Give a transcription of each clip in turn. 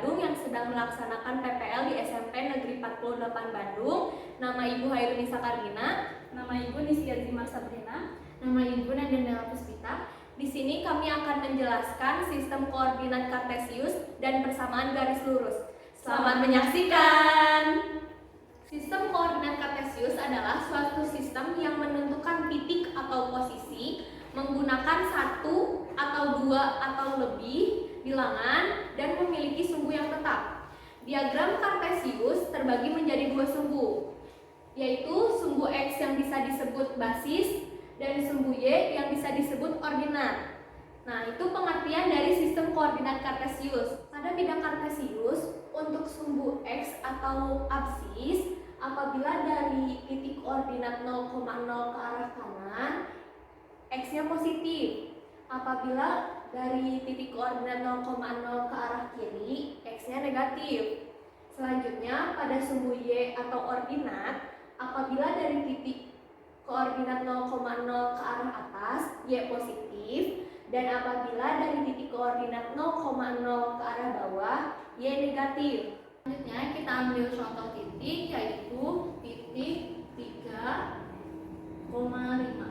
Bandung yang sedang melaksanakan PPL di SMP Negeri 48 Bandung. Nama Ibu Hairunisa Karina. Nama Ibu Nisya Zimar Sabrina. Nama Ibu Nandendela Puspita. Di sini kami akan menjelaskan sistem koordinat kartesius dan persamaan garis lurus. Selamat menyaksikan! Sistem koordinat kartesius adalah suatu sistem yang menentukan titik atau posisi menggunakan satu atau dua atau lebih bilangan dan memiliki sumbu yang tetap. Diagram kartesius terbagi menjadi dua sumbu, yaitu sumbu X yang bisa disebut basis dan sumbu Y yang bisa disebut ordinat. Nah, itu pengertian dari sistem koordinat kartesius. Pada bidang kartesius, untuk sumbu X atau absis, apabila dari titik koordinat 0,0 ke arah kanan, X-nya positif. Apabila dari titik koordinat 0,0 ke arah kiri, X-nya negatif. Selanjutnya, pada sumbu Y atau ordinat, apabila dari titik koordinat 0,0 ke arah atas, Y positif, dan apabila dari titik koordinat 0,0 ke arah bawah, Y negatif. Selanjutnya kita ambil contoh titik, yaitu titik 3,5.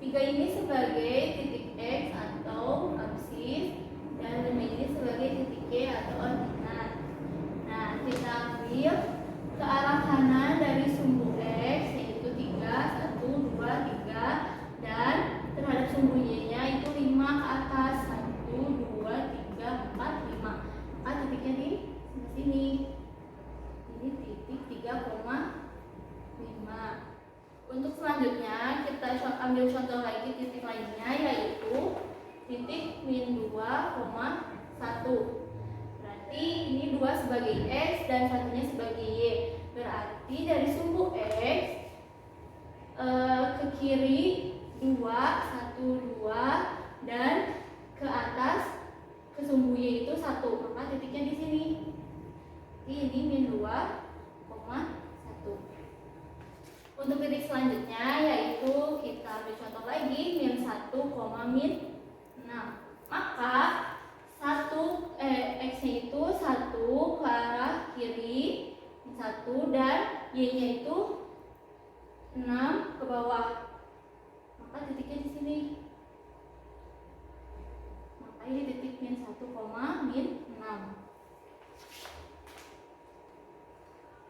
3 ini sebagai titik X atau absis dan 5 ini sebagai titik Y atau ordinat. Nah, kita ambil ke arah kanan dari sumbu X, yaitu 3, 1, 2, 3, dan terhadap sumbu Y-nya itu 5 ke atas, 1, 2, 3, 4, 5. Maka titiknya di sini. Ini titik 3,5. Untuk selanjutnya kita ambil contoh lagi titik lainnya, yaitu titik min 2,1. Berarti ini 2 sebagai X dan satunya sebagai Y. Berarti dari sumbu X ke kiri 2, 1, 2, dan ke atas ke sumbu Y itu 1. Maka titiknya di sini. Ini min 2,1. Untuk titik selanjutnya, yaitu kita ambil contoh lagi min 1, min 6. Maka X-nya itu 1 ke arah kiri 1 dan Y-nya itu 6 ke bawah. Maka titiknya di sini. Maka ini titik min 1, min 6.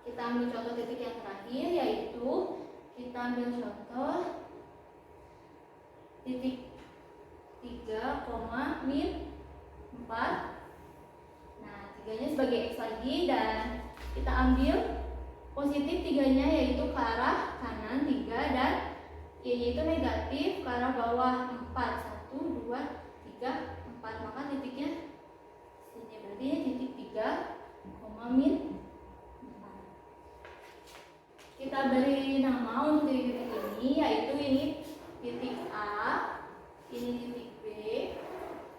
Kita ambil contoh titik yang terakhir, yaitu kita ambil contoh titik 3, min 4. Nah, 3-nya sebagai X lagi dan kita ambil positif 3-nya, yaitu ke arah kanan 3 dan Y-nya itu negatif ke arah bawah 4. 1, 2, 3, 4. Maka titiknya sini. Berarti ini titik 3, min 4. Kita beri nama untuk titik ini, yaitu ini titik A, ini titik B,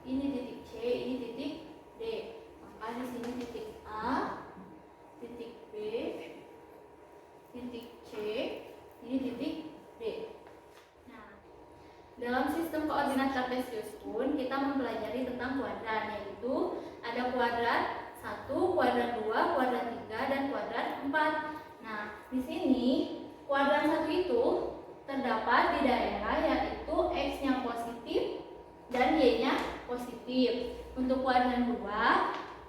ini titik C, ini titik D. Maka di sini titik A, titik B, titik C, ini titik D. Nah, dalam sistem koordinat kartesius pun kita mempelajari tentang kuadran, yaitu ada kuadrat 1, kuadrat 2, kuadrat 3, dan kuadrat 4. Nah, di sini kuadran 1 itu terdapat di daerah yaitu X-nya positif dan Y-nya positif. Untuk kuadran 2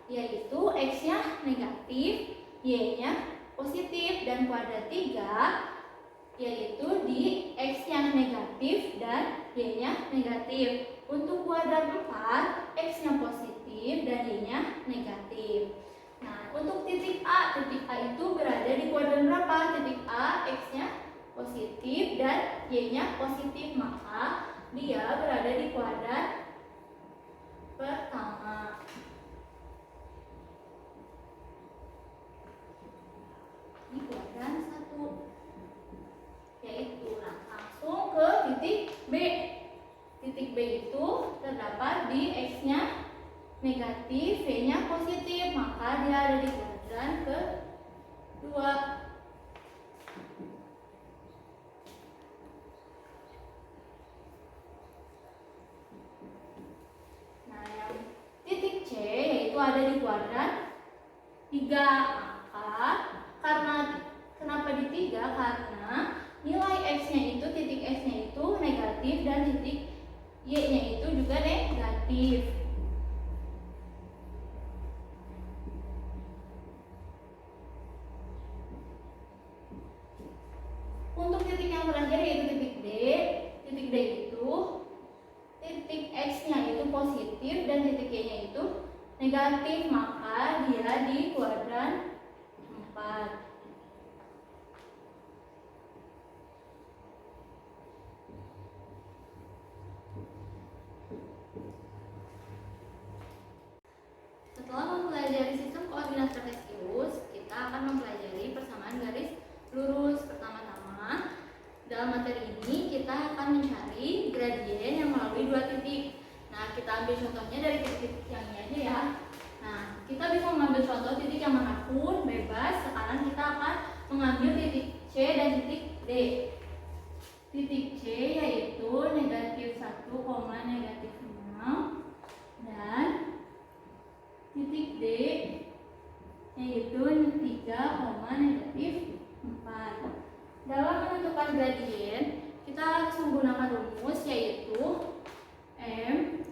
yaitu X-nya negatif, Y-nya positif, dan kuadran 3 yaitu di X-nya negatif dan Y-nya negatif. Untuk kuadran 4 X-nya positif dan Y-nya negatif. Nah, untuk titik A itu berada di kuadran berapa? Titik A, X-nya positif dan Y-nya positif, maka dia berada di kuadran pertama. Ini kuadran 1. Yaitu, langsung ke titik B. Titik B itu terdapat di X-nya negatif, Y-nya positif, maka dia ada di kuadran kedua. Nah, yang titik C yaitu ada di kuadran ya, karena nilai X-nya itu, titik X-nya itu negatif dan titik Y-nya itu juga negatif. Untuk titik yang terakhir yaitu titik D itu titik X-nya itu positif dan titik Y-nya itu negatif, maka dia di kuadran 4. Setelah mempelajari sistem koordinat kartesius, kita akan mempelajari persamaan garis lurus. Pertama-tama, dalam materi ini kita akan mencari gradien yang melalui dua titik. Nah, kita ambil contohnya dari titik yang ini aja ya. Nah, kita bisa mengambil contoh titik yang manapun, bebas. Sekarang kita akan mengambil titik C dan titik D. Titik C yaitu negatif 1, negatif 6, dan titik D yaitu 3, negatif 4. Dalam menentukan gradien, kita harus menggunakan rumus yaitu M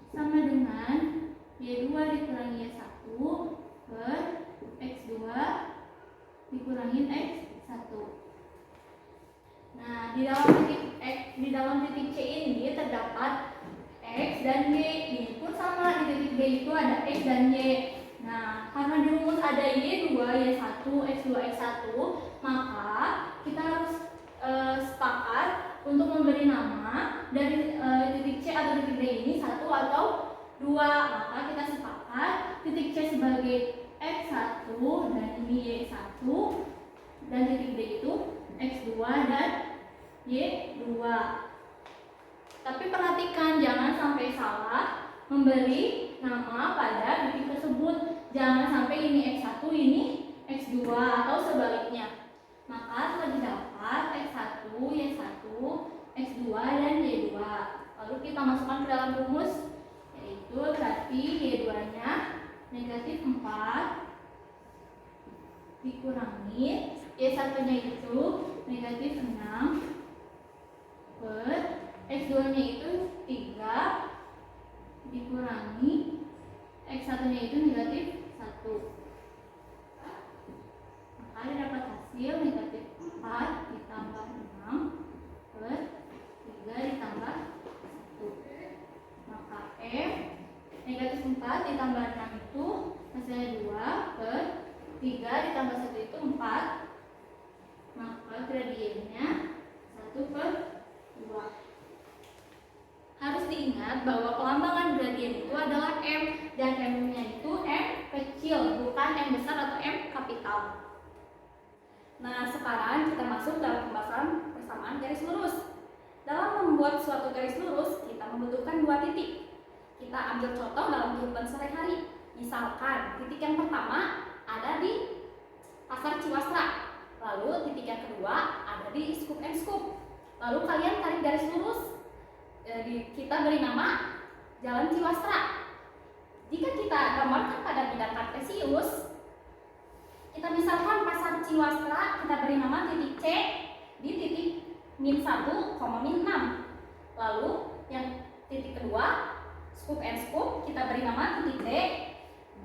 sama dengan Y2 dikurangi Y1 per X2 dikurangi X1. Nah, di dalam titik C ini terdapat X dan Y. Ini pun sama, di titik D itu ada X dan Y. Nah, karena di rumus ada Y2, Y1, X2, X1, maka kita harus sepakat untuk memberi nama dari titik C atau titik D ini 1 atau 2. Maka kita sepakat titik C sebagai X1 dan ini Y1, dan titik D itu X2 dan Y2. Tapi perhatikan, jangan sampai salah memberi nama pada titik tersebut. Jangan sampai ini X1, ini X2 atau sebaliknya. Maka telah didapat X1, Y1, X2 dan Y2. Lalu kita masukkan ke dalam rumus, yaitu berarti Y2-nya negatif 4 dikurangi Y1-nya itu negatif 6 per X2-nya itu 3 dikurangi X1-nya itu negatif 1. Maka dapat hasil negatif 4 ditambah 6 per 3 ditambah 1. Maka M negatif 4 ditambah 6 itu hasilnya 2 per 3 ditambah 1 itu 4. Maka gradiennya 1 per 2. Harus diingat bahwa pelambangan gradien itu adalah M, dan M-nya itu M kecil, bukan M besar atau M kapital. Nah, sekarang kita masuk dalam pembahasan persamaan garis lurus. Dalam membuat suatu garis lurus, kita membutuhkan dua titik. Kita ambil contoh dalam kehidupan sehari-hari. Misalkan, titik yang pertama ada di Pasar Ciwastra. Lalu titik yang kedua ada di Scoop and Scoop. Lalu kalian tarik garis lurus. Kita beri nama Jalan Ciwastra. Jika kita gambarkan pada bidang kartesius, kita misalkan Pasar Ciwastra, kita beri nama titik C di titik min 1, min 6. Lalu yang titik kedua Scoop and Scoop, kita beri nama titik D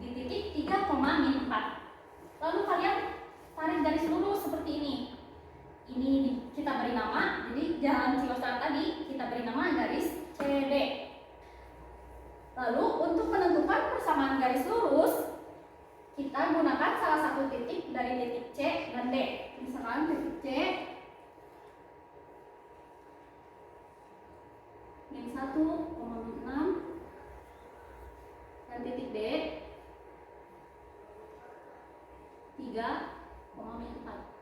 di titik 3, min 4. Lalu kalian tarik garis lurus seperti ini. Ini kita beri nama, jadi Jalan Ciwastra tadi kita beri nama garis CD. Lalu untuk menentukan persamaan garis lurus, kita gunakan salah satu titik dari titik C dan D. Misalkan titik C min 1, min 6, dan titik D 3, min 4.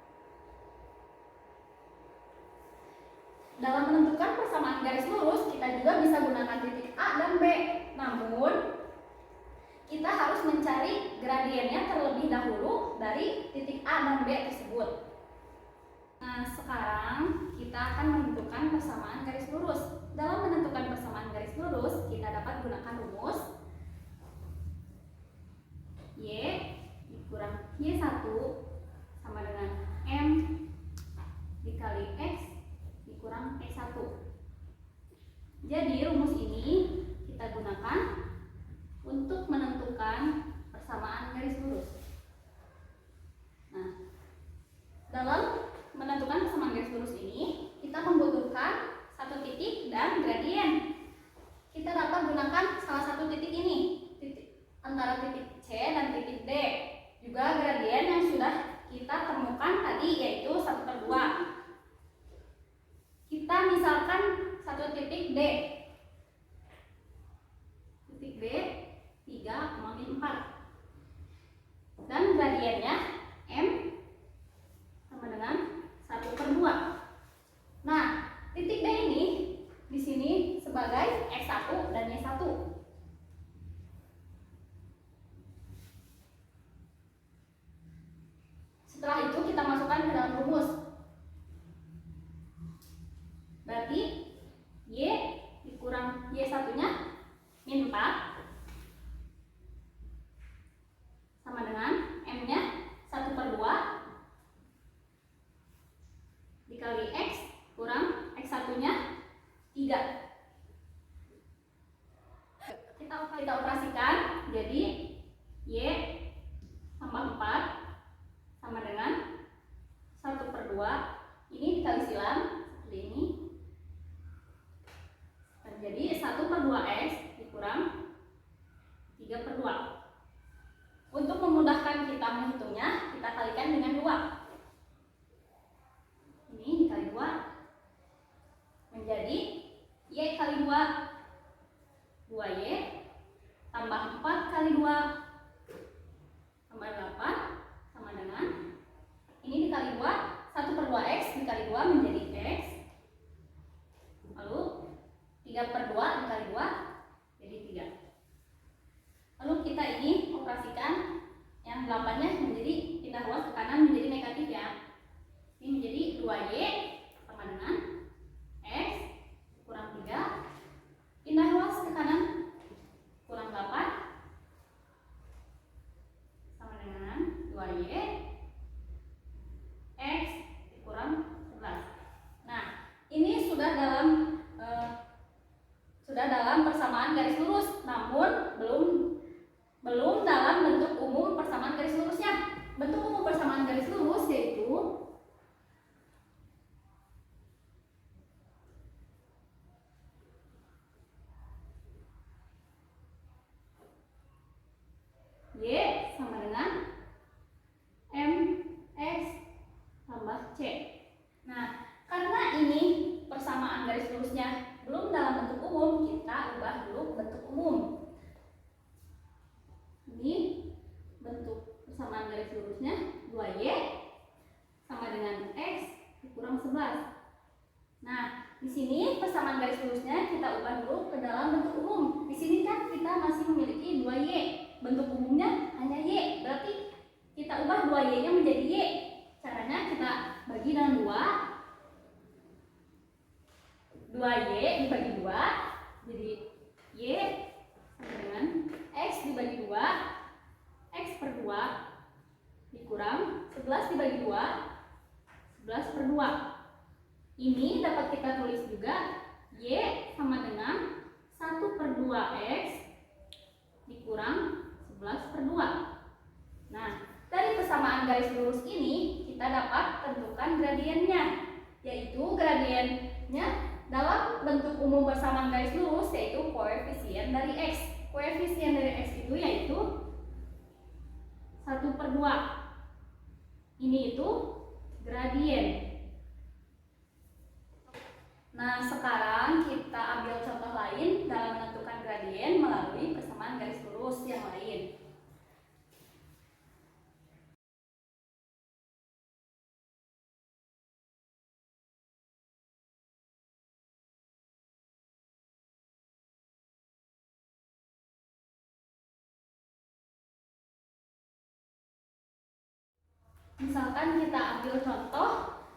Dalam menentukan persamaan garis lurus, kita juga bisa gunakan titik A dan B. Namun, kita harus mencari gradiennya terlebih dahulu dari titik A dan B tersebut. Nah, sekarang kita akan menentukan persamaan garis lurus. Dalam menentukan persamaan garis lurus, kita dapat gunakan rumus Y dikurang Y1 sama dengan M titik D. Titik D 3, min 4. Dan gradiennya M sama dengan 1/2. Nah, titik D ini di sini sebagai X1 dan Y1. Setelah itu kita masukkan ke dalam rumus. Berarti Y dikurang Y1-nya min 4 sama dengan M-nya 1/2 dikali X kurang X1-nya 3. Kita operasikan, jadi Y tambah 4 sama dengan 1/2. Ini dikali silang seperti ini. Jadi 1/2X dikurang 3/2. Untuk memudahkan kita menghitungnya, kita kalikan dengan 2. Ini dikali 2 menjadi Y kali 2, 2Y tambah 4 kali 2 tambah 8 sama dengan ini dikali 2, 1/2X dikali 2 menjadi X, lalu 3/2 dikali 2 jadi 3. Lalu kita ini operasikan yang 8-nya menjadi pindah ruas ke kanan menjadi negatif ya. Ini menjadi 2Y sama dengan X kurang 3, pindah ruas ke kanan kurang 8 sama dengan 2Y X kurang 11. Nah, ini sudah dalam persamaan garis lurus, namun belum dalam bentuk umum persamaan garis lurusnya. Bentuk umum persamaan garis lurus yaitu Y sama dengan MX tambah C. Nah, karena ini persamaan garis lurusnya belum dalam bentuk umum, kita ubah dulu bentuk umum. Ini bentuk persamaan garis lurusnya 2Y sama dengan X dikurang 11. Nah, di sini persamaan garis lurusnya kita ubah dulu ke dalam bentuk umum. Di sini kan kita masih memiliki 2Y. Bentuk umumnya hanya Y. Berarti kita ubah 2Y-nya menjadi Y. Caranya kita bagi dengan 2. 2Y dibagi 2 jadi Y sama dengan X dibagi 2, X/2 dikurang 11 dibagi 2, 11/2. Ini dapat kita tulis juga Y sama dengan 1/2X dikurang 11/2. Nah, dari persamaan garis lurus ini kita dapat tentukan gradiennya, yaitu gradiennya dalam bentuk umum persamaan garis lurus yaitu koefisien dari X. Koefisien dari X itu yaitu 1/2. Ini itu gradien. Nah, sekarang kita ambil contoh lain dalam menentukan gradien melalui persamaan garis lurus yang lain. Misalkan kita ambil contoh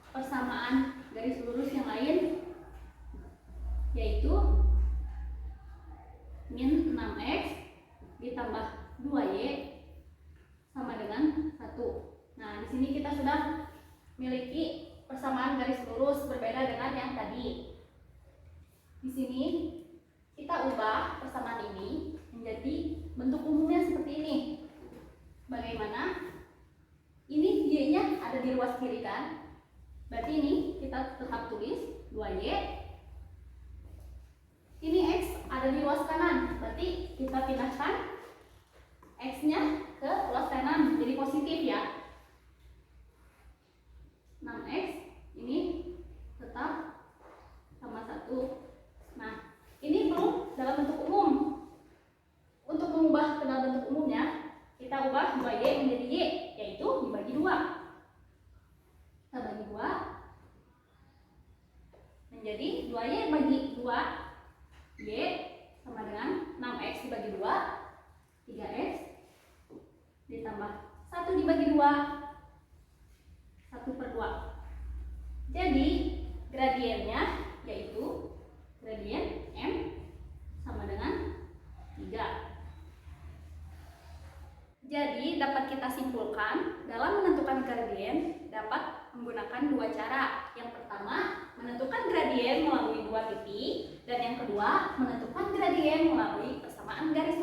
persamaan garis lurus yang lain yaitu min 6X ditambah 2Y sama dengan 1. Nah, di sini kita sudah memiliki persamaan garis lurus berbeda dengan yang tadi. Di sini kita ubah persamaan ini menjadi bentuk umumnya seperti ini. Bagaimana? Ini Y-nya ada di ruas kiri kan? Berarti ini kita tetap tulis 2Y. Ini X ada di ruas kanan. Berarti kita pindahkan X-nya ke ruas kanan. Jadi positif ya. 6X ini tetap sama 1. Nah, Jadi 2Y bagi 2, Y sama dengan 6X dibagi 2, 3X ditambah 1 dibagi 2, 1/2. Jadi gradiennya yaitu gradien M sama dengan 3. Jadi dapat kita simpulkan dalam menentukan gradien dapat menggunakan dua cara. Yang pertama, menentukan gradien melalui dua titik, dan yang kedua, menentukan gradien melalui persamaan garis